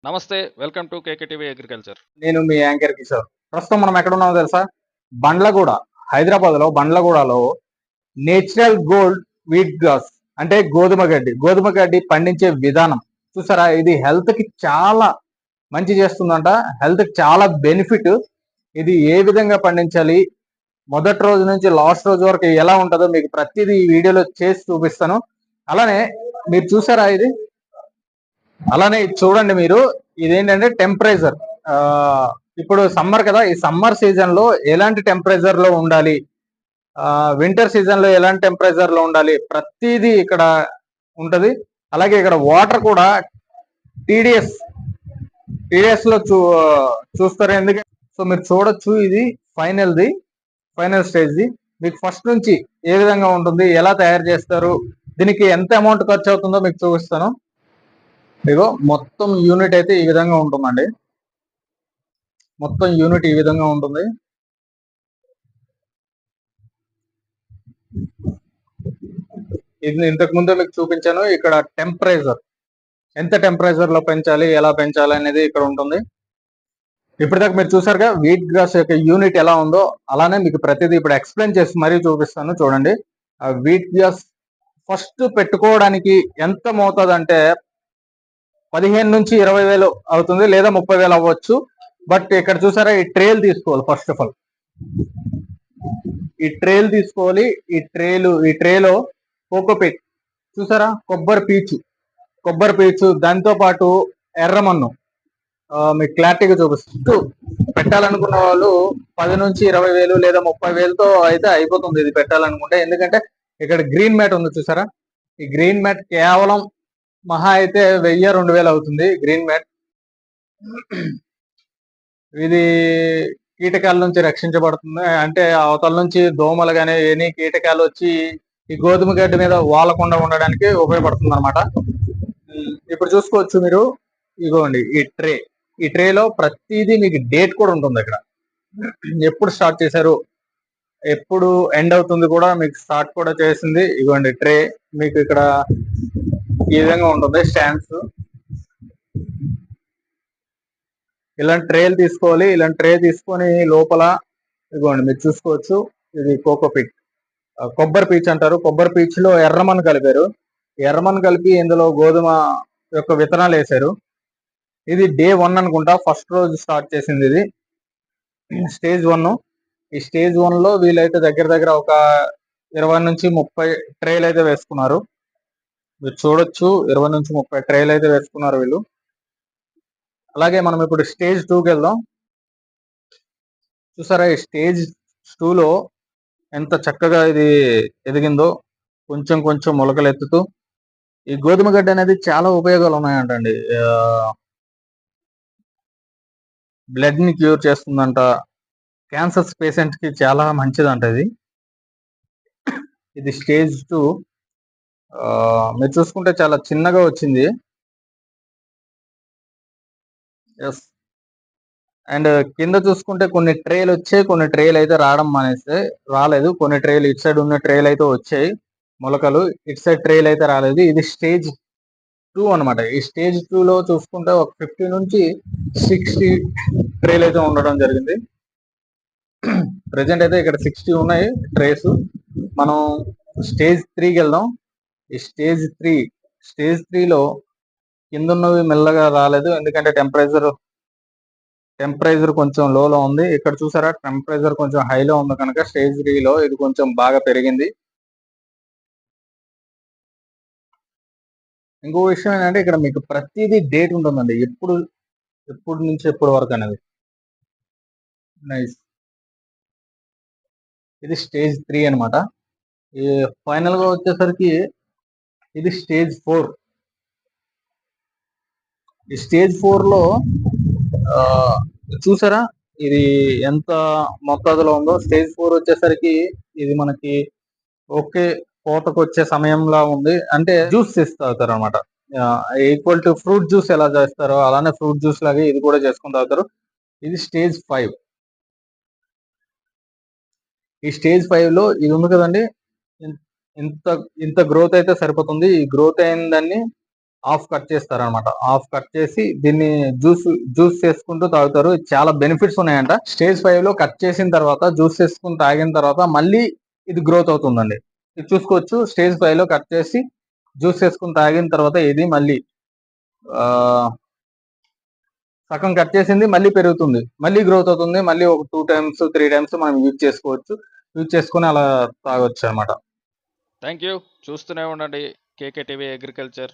నమస్తే. Welcome to KKTV agriculture. నేను మీ యాంకర్ కిషోర్. ప్రస్తుతం మనం ఎక్కడ ఉన్నామో తెలుసా? బండ్లగూడ, హైదరాబాద్లో బండ్లగూడలో నేచురల్ గోల్డ్ వీట్ గ్రాస్ అంటే గోధుమ గడ్డి పండించే విధానం చూసారా? ఇది హెల్త్ కి చాలా మంచి చేస్తుందంట. హెల్త్ కి చాలా బెనిఫిట్. ఇది ఏ విధంగా పండించాలి, మొదటి రోజు నుంచి లాస్ట్ రోజు వరకు ఎలా ఉంటుందో మీకు ప్రతిదీ ఈ వీడియోలో చేసి చూపిస్తాను. అలానే మీరు చూసారా ఇది? అలానే ఇది చూడండి మీరు. ఇదేంటంటే టెంపరేచర్. ఇప్పుడు సమ్మర్ కదా, ఈ సమ్మర్ సీజన్ లో ఎలాంటి టెంపరేచర్ లో ఉండాలి, వింటర్ సీజన్ లో ఎలాంటి టెంపరేచర్ లో ఉండాలి, ప్రతిదీ ఇక్కడ ఉంటది. అలాగే ఇక్కడ వాటర్ కూడా టీడీఎస్ లో చూస్తారు. ఎందుకంటే సో మీరు చూడొచ్చు, ఇది ఫైనల్ స్టేజ్. మీకు ఫస్ట్ నుంచి ఏ విధంగా ఉంటుంది, ఎలా తయారు చేస్తారు, దీనికి ఎంత అమౌంట్ ఖర్చు అవుతుందో మీకు చూపిస్తాను. ఇగో మొత్తం యూనిట్ అయితే ఈ విధంగా ఉంటుందండి. మొత్తం యూనిట్ ఈ విధంగా ఉంటుంది. ఇది ఇంతకు ముందే మీకు చూపించాను. ఇక్కడ టెంపరేచర్, ఎంత టెంపరేచర్ లో పెంచాలి, ఎలా పెంచాలి అనేది ఇక్కడ ఉంటుంది. ఇప్పటిదాకా మీరు చూసారుగా వీట్ గ్రాస్ యొక్క యూనిట్ ఎలా ఉందో, అలానే మీకు ప్రతిదీ ఇప్పుడు ఎక్స్ప్లెయిన్ చేసి మరీ చూపిస్తాను. చూడండి, ఆ వీట్ గ్రాస్ ఫస్ట్ పెట్టుకోవడానికి ఎంత మోతాదు అంటే 15 నుంచి 20 వేలు అవుతుంది, లేదా 30 వేలు అవ్వచ్చు. బట్ ఇక్కడ చూసారా, ఈ ట్రేల్ తీసుకోవాలి. ఫస్ట్ ఆఫ్ ఆల్ ఈ ట్రేల్ తీసుకోవాలి. ఈ ట్రేలో కోకోపీట్ చూసారా, కొబ్బరి పీచు, దాంతో పాటు ఎర్రమన్ను. మీకు క్లారిటీగా చూపిస్తూ పెట్టాలనుకున్న వాళ్ళు 10 నుంచి 20 వేలు లేదా 30 వేలతో అయితే అయిపోతుంది ఇది పెట్టాలనుకుంటే. ఎందుకంటే ఇక్కడ గ్రీన్ మ్యాట్ ఉంది చూసారా, ఈ గ్రీన్ మ్యాట్ కేవలం మహా అయితే 1000-2000 అవుతుంది గ్రీన్ మ్యాట్. ఇది కీటకాల నుంచి రక్షించబడుతుంది. అంటే అవతల నుంచి దోమలు కానీ ఎనీ కీటకాలు వచ్చి ఈ గోధుమ గడ్డి మీద వాలకుండా ఉండడానికి ఉపయోగపడుతుంది అనమాట. ఇప్పుడు చూసుకోవచ్చు మీరు, ఇగోండి ఈ ట్రేలో ప్రతిదీ మీకు డేట్ కూడా ఉంటుంది. ఇక్కడ ఎప్పుడు స్టార్ట్ చేశారు, ఎప్పుడు ఎండ్ అవుతుంది కూడా మీకు స్టార్ట్ కూడా చేసింది. ఇగోండి ట్రే మీకు ఇక్కడ ఈ విధంగా ఉంటుంది. స్టాండ్స్ ఇలాంటి ట్రేలు తీసుకోవాలి. ఇలాంటి ట్రే తీసుకొని లోపల ఇదిగోండి మీరు చూసుకోవచ్చు, ఇది కోకోపీట్, కొబ్బరి పీచు అంటారు. కొబ్బరి పీచులో ఎర్రమన్ను కలిపారు. ఎర్రమన్ను కలిపి ఇందులో గోధుమ యొక్క విత్తనాలు వేశారు. ఇది డే 1 అనుకుంటా, ఫస్ట్ రోజు స్టార్ట్ చేసింది ఇది స్టేజ్ 1. ఈ స్టేజ్ 1 లో వీళ్ళైతే దగ్గర ఒక 20 నుంచి 30 ట్రేలు అయితే వేసుకున్నారు. మీరు చూడొచ్చు, 20 నుంచి 30 ట్రేలు అయితే వేసుకున్నారు వీళ్ళు. అలాగే మనం ఇప్పుడు స్టేజ్ 2కి వెళ్దాం. చూసారా, ఈ స్టేజ్ 2లో ఎంత చక్కగా ఇది ఎదిగిందో, కొంచెం కొంచెం మొలకలు ఎత్తుతూ. ఈ గోధుమ గడ్డి అనేది చాలా ఉపయోగాలు ఉన్నాయంటండి. బ్లడ్ ని క్యూర్ చేస్తుందంట, క్యాన్సర్స్ పేషెంట్ కి చాలా మంచిదంట ఇది స్టేజ్ 2. మీరు చూసుకుంటే చాలా చిన్నగా వచ్చింది. ఎస్. అండ్ కింద చూసుకుంటే కొన్ని ట్రేలు వచ్చాయి, కొన్ని ట్రేలు అయితే రాలేదు. కొన్ని ట్రేలు ఇటు సైడ్ ఉన్న ట్రేలు అయితే వచ్చాయి మొలకలు, ఇటు సైడ్ ట్రేలు అయితే రాలేదు. ఇది స్టేజ్ 2 అనమాట. ఈ స్టేజ్ 2లో చూసుకుంటే ఒక 50 నుంచి 60 ట్రేలు అయితే ఉండడం జరిగింది. ప్రజెంట్ అయితే ఇక్కడ 60 ఉన్నాయి ట్రేస్. మనం స్టేజ్ 3కి వెళ్దాం. ఈ స్టేజ్ 3లో కింద ఉన్నవి మెల్లగా రాలేదు, ఎందుకంటే టెంపరేచర్ కొంచెం లోలో ఉంది. ఇక్కడ చూసారా, టెంపరేచర్ కొంచెం హైలో ఉంది కనుక స్టేజ్ 3లో ఇది కొంచెం బాగా పెరిగింది. ఇంకో విషయం ఏంటంటే ఇక్కడ మీకు ప్రతిదీ డేట్ ఉంటుందండి, ఎప్పుడు నుంచి ఎప్పుడు వరకు అనేది. నైస్. ఇది స్టేజ్ 3 అనమాట. ఈ ఫైనల్ గా వచ్చేసరికి ఇది స్టేజ్ 4. ఈ స్టేజ్ 4లో చూసారా, ఇది ఎంత మొత్తాదులో ఉందో. స్టేజ్ 4 వచ్చేసరికి ఇది మనకి ఓకే కోతకు వచ్చే సమయంలో ఉంది. అంటే జ్యూస్ తాగుతారు అనమాట. ఈక్వల్ టు ఫ్రూట్ జ్యూస్ ఎలా చేస్తారో అలానే ఫ్రూట్ జ్యూస్ లాగే ఇది కూడా చేసుకుని తాగుతారు. ఇది స్టేజ్ 5. ఈ స్టేజ్ 5లో ఇది ఉంది కదండి, ఇంత గ్రోత్ అయితే సరిపోతుంది. ఈ గ్రోత్ అయిన దాన్ని హాఫ్ కట్ చేస్తారనమాట. హాఫ్ కట్ చేసి దీన్ని జ్యూస్ చేసుకుంటూ తాగుతారు. చాలా బెనిఫిట్స్ ఉన్నాయంట. స్టేజ్ 5 లో కట్ చేసిన తర్వాత జ్యూస్ చేసుకుని తాగిన తర్వాత మళ్ళీ ఇది గ్రోత్ అవుతుందండి. ఇది చూసుకోవచ్చు. స్టేజ్ 5 లో కట్ చేసి జ్యూస్ చేసుకుని తాగిన తర్వాత ఇది మళ్ళీ ఆ, సగం కట్ చేసింది మళ్ళీ పెరుగుతుంది, మళ్ళీ గ్రోత్ అవుతుంది. మళ్ళీ ఒక 2 టైమ్స్ 3 టైమ్స్ మనం యూజ్ చేసుకోవచ్చు. యూజ్ చేసుకుని అలా తాగొచ్చు అనమాట. Thank you. చూస్తూనే ఉండండి కేకే టీవీ అగ్రికల్చర్.